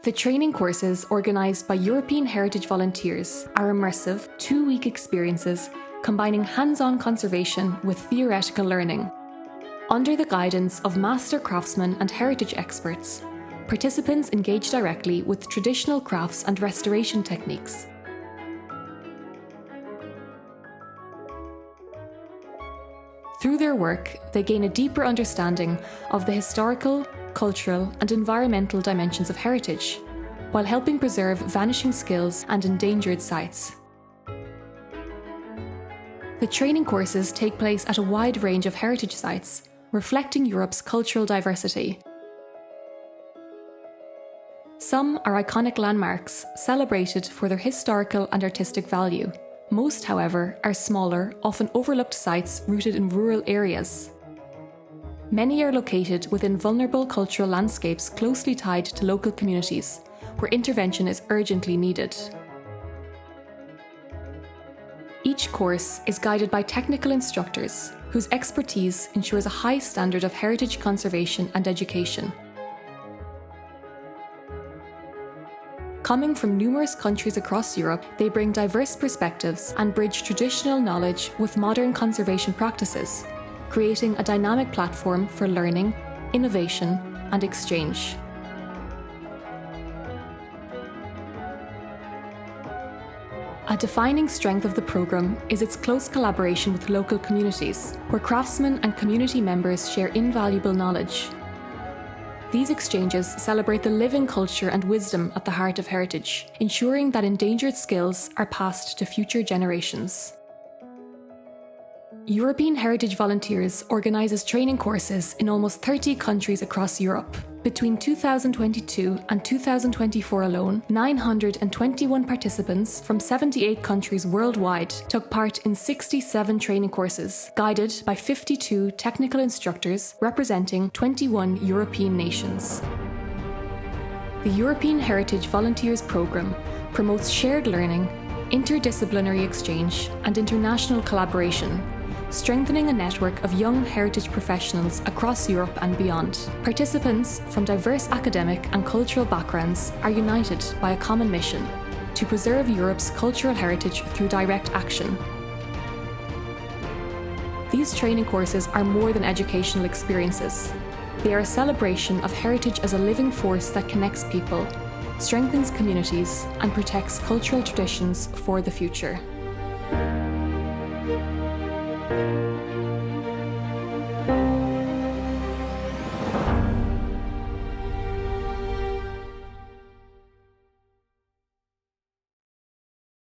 The training courses organised by European Heritage Volunteers are immersive, 2-week experiences combining hands-on conservation with theoretical learning. Under the guidance of master craftsmen and heritage experts, participants engage directly with traditional crafts and restoration techniques. Through their work, they gain a deeper understanding of the historical, cultural, and environmental dimensions of heritage, while helping preserve vanishing skills and endangered sites. The training courses take place at a wide range of heritage sites, reflecting Europe's cultural diversity. Some are iconic landmarks, celebrated for their historical and artistic value. Most, however, are smaller, often overlooked sites rooted in rural areas. Many are located within vulnerable cultural landscapes closely tied to local communities, where intervention is urgently needed. Each course is guided by technical instructors, whose expertise ensures a high standard of heritage conservation and education. Coming from numerous countries across Europe, they bring diverse perspectives and bridge traditional knowledge with modern conservation practices, creating a dynamic platform for learning, innovation, and exchange. A defining strength of the programme is its close collaboration with local communities, where craftsmen and community members share invaluable knowledge. These exchanges celebrate the living culture and wisdom at the heart of heritage, ensuring that endangered skills are passed to future generations. European Heritage Volunteers organises training courses in almost 30 countries across Europe. Between 2022 and 2024 alone, 921 participants from 78 countries worldwide took part in 67 training courses, guided by 52 technical instructors representing 21 European nations. The European Heritage Volunteers programme promotes shared learning, interdisciplinary exchange, and international collaboration, strengthening a network of young heritage professionals across Europe and beyond. Participants from diverse academic and cultural backgrounds are united by a common mission: to preserve Europe's cultural heritage through direct action. These training courses are more than educational experiences. They are a celebration of heritage as a living force that connects people, strengthens communities, and protects cultural traditions for the future.